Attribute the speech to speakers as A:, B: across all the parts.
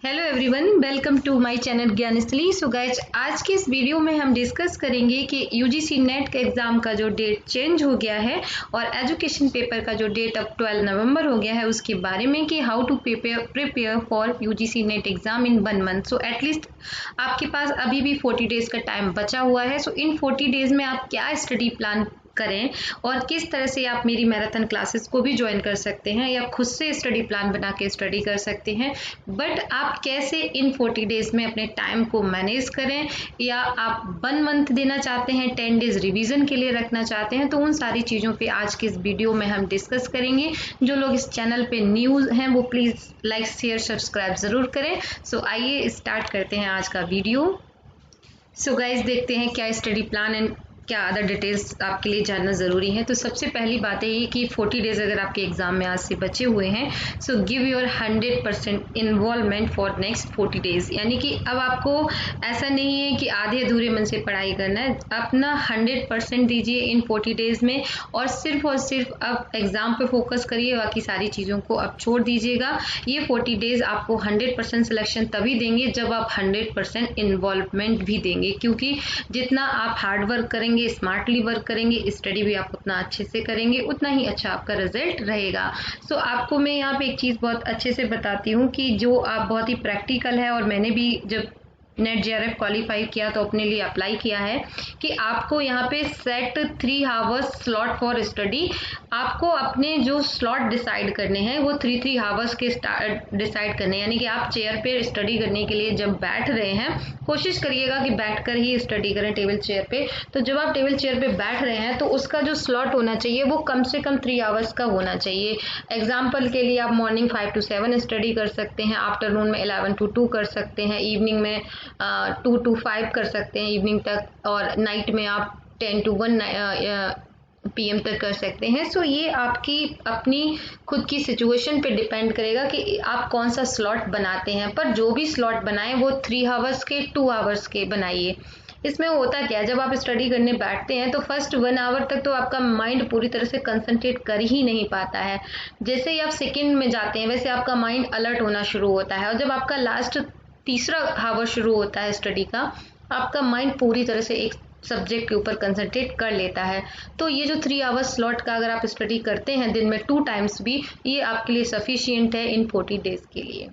A: Hello everyone, welcome to my channel Gyansthali. So guys, आज की इस वीडियो में हम डिस्कस करेंगे कि यूजीसी नेट के एग्ज़ाम का जो डेट चेंज हो गया है और एजुकेशन पेपर का जो डेट अब 12 नवंबर हो गया है उसके बारे में कि how to prepare for UGC NET exam in 1 month. So at least आपके पास अभी भी 40 डेज़ का टाइम बचा हुआ है। सो इन 40 डेज़ में आप क्या स्टडी प्लान करें और किस तरह से आप मेरी मैराथन क्लासेस को भी ज्वाइन कर सकते हैं या खुद से स्टडी प्लान बना के स्टडी कर सकते हैं। बट आप कैसे इन 40 डेज में अपने टाइम को मैनेज करें, या आप 1 मंथ देना चाहते हैं, 10 डेज रिवीजन के लिए रखना चाहते हैं, तो उन सारी चीज़ों पे आज की इस वीडियो में हम डिस्कस करेंगे। जो लोग इस चैनल पे न्यूज़ हैं वो प्लीज़ लाइक शेयर सब्सक्राइब ज़रूर करें। सो आइए स्टार्ट करते हैं आज का वीडियो। सो गाइज, देखते हैं क्या स्टडी प्लान एंड क्या अदर डिटेल्स आपके लिए जानना ज़रूरी है। तो सबसे पहली बात है ये कि 40 डेज़ अगर आपके एग्ज़ाम में आज से बचे हुए हैं, so give your 100% involvement for next 40 days. यानी कि अब आपको ऐसा नहीं है कि आधे अधूरे मन से पढ़ाई करना है, अपना 100% दीजिए इन 40 डेज़ में और सिर्फ अब एग्ज़ाम पे फोकस करिए, बाकी सारी चीज़ों को अब छोड़ दीजिएगा। ये 40 डेज़ आपको 100% सिलेक्शन तभी देंगे जब आप 100% इन्वॉल्वमेंट भी देंगे, क्योंकि जितना आप हार्ड वर्क करेंगे, स्मार्टली वर्क करेंगे, स्टडी भी आप उतना अच्छे से करेंगे, उतना ही अच्छा आपका रिजल्ट रहेगा। सो आपको मैं यहाँ पे एक चीज़ बहुत अच्छे से बताती हूँ कि जो आप बहुत ही प्रैक्टिकल है, और मैंने भी जब नेट जेआरएफ क्वालिफाई किया तो अपने लिए अप्लाई किया है कि आपको यहाँ पे set 3 hours slot for study. आपको अपने जो स्लॉट डिसाइड करने हैं वो 3 आवर्स के डिसाइड करने हैं। यानी कि आप चेयर पे स्टडी करने के लिए जब बैठ रहे हैं, कोशिश करिएगा कि बैठकर ही स्टडी करें टेबल चेयर पे। तो जब आप टेबल चेयर पे बैठ रहे हैं तो उसका जो स्लॉट होना चाहिए वो कम से कम 3 आवर्स का होना चाहिए। एग्जाम्पल के लिए आप मॉर्निंग 5 to 7 स्टडी कर सकते हैं, आफ्टरनून में 11 to 2 कर सकते हैं, इवनिंग में 2 to 5 कर सकते हैं इवनिंग तक, और नाइट में आप 10 to 1 PM तक कर सकते हैं। सो ये आपकी अपनी खुद की सिचुएशन पे डिपेंड करेगा कि आप कौन सा स्लॉट बनाते हैं, पर जो भी स्लॉट बनाएं वो 3 आवर्स के 2 आवर्स के बनाइए। इसमें होता क्या है, जब आप स्टडी करने बैठते हैं तो फर्स्ट 1 आवर तक तो आपका माइंड पूरी तरह से कंसंट्रेट कर ही नहीं पाता है। जैसे ही आप सेकंड में जाते हैं वैसे आपका माइंड अलर्ट होना शुरू होता है, और जब आपका लास्ट तीसरा आवर शुरू होता है स्टडी का, आपका माइंड पूरी तरह से एक सब्जेक्ट के ऊपर कंसंट्रेट कर लेता है। तो ये जो 3 आवर्स स्लॉट का अगर आप स्टडी करते हैं दिन में 2 टाइम्स भी, ये आपके लिए सफिशिएंट है इन 40 डेज के लिए।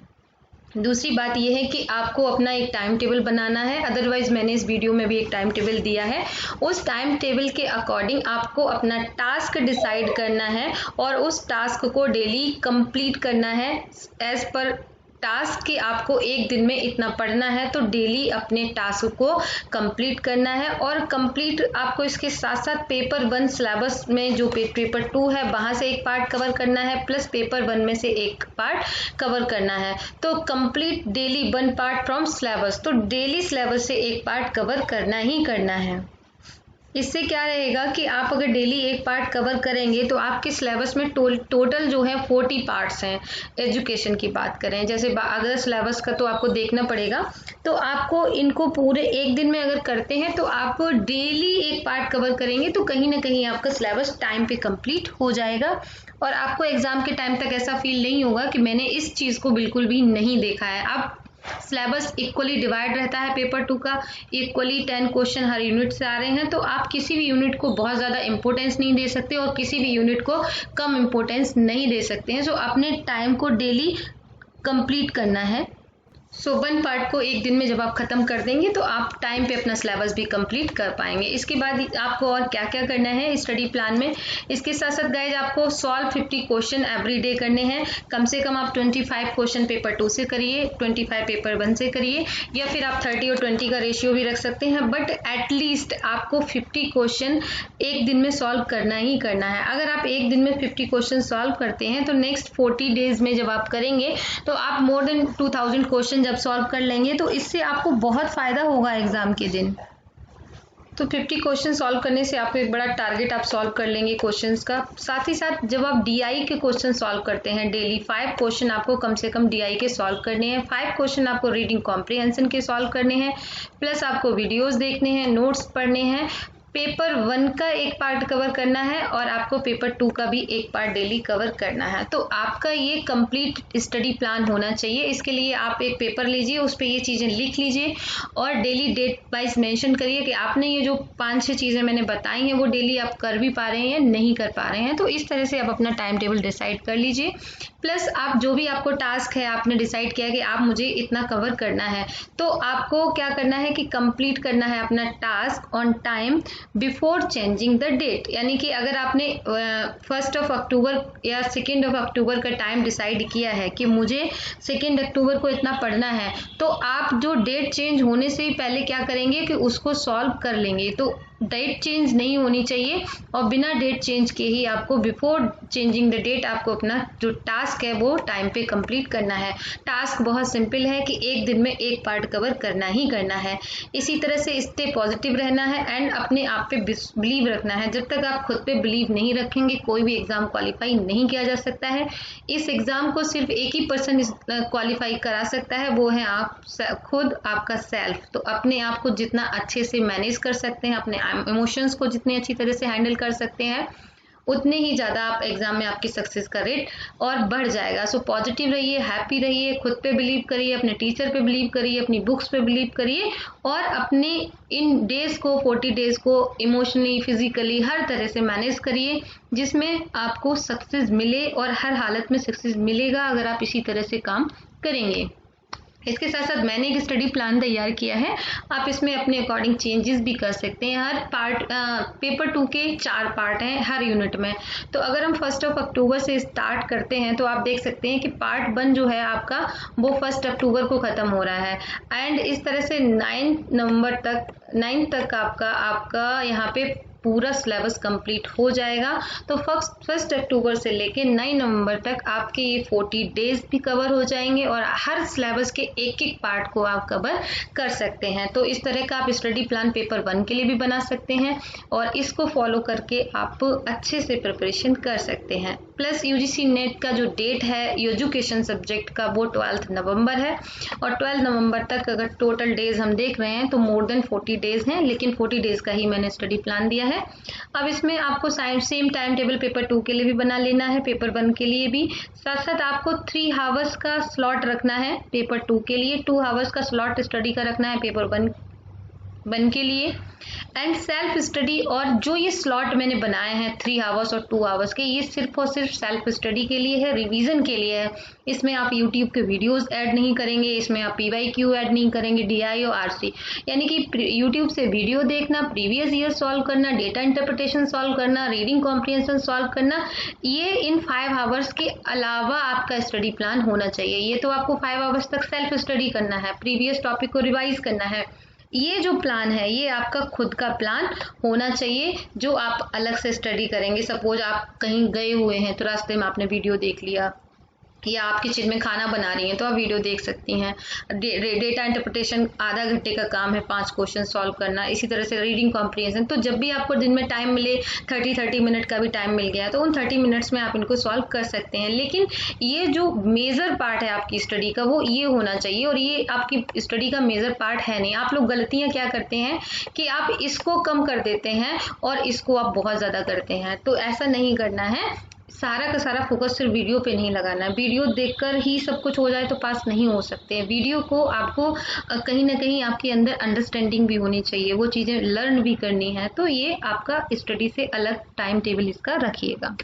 A: दूसरी बात यह है कि आपको अपना एक टाइम टेबल बनाना है। अदरवाइज मैंने इस वीडियो में भी एक टाइम टेबल दिया है, उस टाइम टेबल के अकॉर्डिंग आपको अपना टास्क डिसाइड करना है और उस टास्क को डेली कंप्लीट करना है। एज पर टास्क कि आपको एक दिन में इतना पढ़ना है, तो डेली अपने टास्क को कंप्लीट करना है। और कंप्लीट आपको इसके साथ साथ पेपर 1 सिलेबस में जो पेपर 2 है वहाँ से एक पार्ट कवर करना है, प्लस पेपर 1 में से एक पार्ट कवर करना है। तो complete daily 1 part from syllabus, तो डेली सिलेबस से एक पार्ट कवर करना ही करना है। इससे क्या रहेगा कि आप अगर डेली एक पार्ट कवर करेंगे तो आपके सिलेबस में टोटल जो है 40 पार्ट्स हैं। एजुकेशन की बात करें, जैसे अगर सिलेबस का तो आपको देखना पड़ेगा, तो आपको इनको पूरे एक दिन में अगर करते हैं तो आप डेली एक पार्ट कवर करेंगे तो कहीं ना कहीं आपका सिलेबस टाइम पे कंप्लीट हो जाएगा, और आपको एग्जाम के टाइम तक ऐसा फील नहीं होगा कि मैंने इस चीज़ को बिल्कुल भी नहीं देखा है। आप सिलेबस इक्वली डिवाइड रहता है पेपर 2 का, इक्वली 10 क्वेश्चन हर यूनिट से आ रहे हैं, तो आप किसी भी यूनिट को बहुत ज़्यादा इंपॉर्टेंस नहीं दे सकते और किसी भी यूनिट को कम इंपॉर्टेंस नहीं दे सकते हैं। सो अपने टाइम को डेली कंप्लीट करना है। सो 1 पार्ट को एक दिन में जब आप ख़त्म कर देंगे तो आप टाइम पे अपना सिलेबस भी कंप्लीट कर पाएंगे। इसके बाद आपको और क्या क्या करना है स्टडी प्लान में, इसके साथ साथ गाइज आपको सॉल्व 50 क्वेश्चन एवरी डे करने हैं। कम से कम आप 25 क्वेश्चन पेपर 2 से करिए, 25 पेपर 1 से करिए, या फिर आप 30 और 20 का रेशियो भी रख सकते हैं, बट एटलीस्ट आपको 50 क्वेश्चन एक दिन में सॉल्व करना ही करना है। अगर आप एक दिन में 50 क्वेश्चन सॉल्व करते हैं तो नेक्स्ट 40 डेज में जब आप करेंगे तो आप मोर देन 2000 क्वेश्चन जब सॉल्व कर लेंगे तो इससे आपको बहुत फ़ायदा होगा एग्ज़ाम के दिन। तो 50 क्वेश्चन सॉल्व करने से आपको एक बड़ा टारगेट आप सॉल्व कर लेंगे क्वेश्चंस का। साथ ही साथ जब आप डीआई के क्वेश्चन सॉल्व करते हैं डेली, 5 क्वेश्चन आपको कम से कम डीआई के सॉल्व करने हैं, 5 क्वेश्चन आपको रीडिंग कॉम्प्रिहेंशन के सॉल्व करने हैं, प्लस आपको वीडियोस देखने हैं, नोट्स पढ़ने हैं, पेपर 1 का एक पार्ट कवर करना है और आपको पेपर 2 का भी एक पार्ट डेली कवर करना है। तो आपका ये कंप्लीट स्टडी प्लान होना चाहिए। इसके लिए आप एक पेपर लीजिए, उस पर ये चीज़ें लिख लीजिए और डेली डेट वाइज मेंशन करिए कि आपने ये जो 5-6 चीज़ें मैंने बताई हैं वो डेली आप कर भी पा रहे हैं या नहीं कर पा रहे हैं। तो इस तरह से आप अपना टाइम टेबल डिसाइड कर लीजिए। प्लस आप जो भी आपको टास्क है, आपने डिसाइड किया कि आप मुझे इतना कवर करना है, तो आपको क्या करना है कि कंप्लीट करना है अपना task on time before changing the date. यानी कि अगर आपने 1 अक्टूबर या 2 अक्टूबर का टाइम डिसाइड किया है कि मुझे 2 अक्टूबर को इतना पढ़ना है, तो आप जो डेट चेंज होने से ही पहले क्या करेंगे कि उसको सॉल्व कर लेंगे। तो डेट चेंज नहीं होनी चाहिए और बिना डेट चेंज के ही आपको बिफोर चेंजिंग द डेट आपको अपना जो टास्क है वो टाइम पे कंप्लीट करना है। टास्क बहुत सिंपल है कि एक दिन में एक पार्ट कवर करना ही करना है। इसी तरह से स्टे पॉजिटिव रहना है एंड अपने आप पे बिलीव रखना है। जब तक आप खुद पे बिलीव नहीं रखेंगे कोई भी एग्जाम क्वालिफाई नहीं किया जा सकता है। इस एग्जाम को सिर्फ एक ही पर्सन क्वालिफाई करा सकता है, वो है आप खुद, आपका सेल्फ। तो अपने आप को जितना अच्छे से मैनेज कर सकते हैं, अपने इमोशंस को जितने अच्छी तरह से हैंडल कर सकते हैं, उतने ही ज़्यादा आप एग्जाम में आपकी सक्सेस का रेट और बढ़ जाएगा। सो पॉजिटिव रहिए, हैप्पी रहिए, खुद पे बिलीव करिए, अपने टीचर पे बिलीव करिए, अपनी बुक्स पे बिलीव करिए और अपने इन डेज को 40 डेज को इमोशनली, फिजिकली हर तरह से मैनेज करिए, जिसमें आपको सक्सेस मिले और हर हालत में सक्सेस मिलेगा अगर आप इसी तरह से काम करेंगे। इसके साथ साथ मैंने एक स्टडी प्लान तैयार किया है, आप इसमें अपने अकॉर्डिंग चेंजेस भी कर सकते हैं। हर पार्ट पेपर 2 के 4 पार्ट हैं हर यूनिट में। तो अगर हम 1 अक्टूबर से स्टार्ट करते हैं तो आप देख सकते हैं कि पार्ट 1 जो है आपका वो 1 अक्टूबर को ख़त्म हो रहा है एंड इस तरह से 9 तक आपका यहाँ पे पूरा सिलेबस कंप्लीट हो जाएगा। तो 1 अक्टूबर से लेके 9 नवंबर तक आपके ये 40 डेज भी कवर हो जाएंगे और हर सिलेबस के एक एक पार्ट को आप कवर कर सकते हैं। तो इस तरह का आप स्टडी प्लान पेपर 1 के लिए भी बना सकते हैं और इसको फॉलो करके आप अच्छे से प्रिपरेशन कर सकते हैं। प्लस यूजीसी नेट का जो डेट है एजुकेशन सब्जेक्ट का वो 12 नवंबर है और 12 नवंबर तक अगर टोटल डेज हम देख रहे हैं तो मोर देन 40 डेज हैं, लेकिन 40 डेज का ही मैंने स्टडी प्लान दिया है। अब इसमें आपको सेम टाइम टेबल पेपर 2 के लिए भी बना लेना है, पेपर 1 के लिए भी। साथ साथ आपको 3 आवर्स का स्लॉट रखना है पेपर 2 के लिए, 2 आवर्स का स्लॉट स्टडी का रखना है पेपर 1 के लिए एंड सेल्फ स्टडी। और जो ये स्लॉट मैंने बनाए हैं 3 आवर्स और 2 आवर्स के, ये सिर्फ और सिर्फ सेल्फ स्टडी के लिए है, रिवीजन के लिए है। इसमें आप यूट्यूब के वीडियोस ऐड नहीं करेंगे, इसमें आप PYQ ऐड नहीं करेंगे, DI और RC, यानी कि यूट्यूब से वीडियो देखना, प्रीवियस ईयर सॉल्व करना, डेटा इंटरप्रिटेशन सॉल्व करना, रीडिंग कॉम्प्रिहेंशन सॉल्व करना, ये इन 5 आवर्स के अलावा आपका स्टडी प्लान होना चाहिए। ये तो आपको 5 आवर्स तक सेल्फ स्टडी करना है, प्रीवियस टॉपिक को रिवाइज करना है। ये जो प्लान है ये आपका खुद का प्लान होना चाहिए जो आप अलग से स्टडी करेंगे। सपोज आप कहीं गए हुए हैं तो रास्ते में आपने वीडियो देख लिया, या आप किचन में खाना बना रही हैं तो आप वीडियो देख सकती हैं। डेटा इंटरप्रिटेशन आधा घंटे का काम है, 5 क्वेश्चन सॉल्व करना। इसी तरह से रीडिंग कॉम्प्रिहेंशन, तो जब भी आपको दिन में टाइम मिले, 30 मिनट का भी टाइम मिल गया तो उन 30 मिनट्स में आप इनको सॉल्व कर सकते हैं। लेकिन ये जो मेजर पार्ट है आपकी स्टडी का वो ये होना चाहिए और ये आपकी स्टडी का मेजर पार्ट है नहीं। आप लोग गलतियाँ क्या करते हैं कि आप इसको कम कर देते हैं और इसको आप बहुत ज़्यादा करते हैं, तो ऐसा नहीं करना है। सारा का सारा फोकस सिर्फ वीडियो पे नहीं लगाना है। वीडियो देखकर ही सब कुछ हो जाए तो पास नहीं हो सकते। वीडियो को आपको कहीं ना कहीं आपके अंदर अंडरस्टैंडिंग भी होनी चाहिए, वो चीज़ें लर्न भी करनी है। तो ये आपका स्टडी से अलग टाइम टेबल इसका रखिएगा।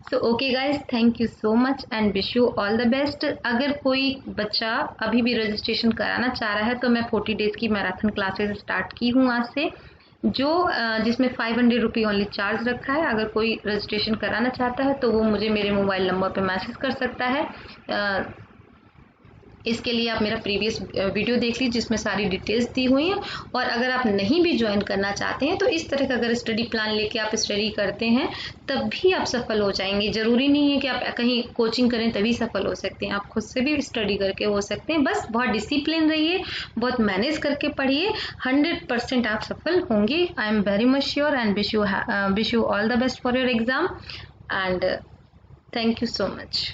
A: So okay guys, thank you so much and wish you all the best. अगर कोई बच्चा अभी भी रजिस्ट्रेशन कराना चाह रहा है तो मैं 40 डेज़ की मैराथन क्लासेस स्टार्ट की हूँ आज से, जिसमें 500 रुपये ओनली चार्ज रखा है। अगर कोई रजिस्ट्रेशन कराना चाहता है तो वो मुझे मेरे मोबाइल नंबर पे मैसेज कर सकता है। इसके लिए आप मेरा प्रीवियस वीडियो देख लीजिए जिसमें सारी डिटेल्स दी हुई हैं। और अगर आप नहीं भी ज्वाइन करना चाहते हैं तो इस तरह का अगर स्टडी प्लान लेके आप स्टडी करते हैं तब भी आप सफल हो जाएंगे। ज़रूरी नहीं है कि आप कहीं कोचिंग करें तभी सफल हो सकते हैं, आप खुद से भी स्टडी करके हो सकते हैं। बस बहुत डिसिप्लिन रहिए, बहुत मैनेज करके पढ़िए, 100% आप सफल होंगे। I am very much sure and wish you all the best for your exam and thank you so much.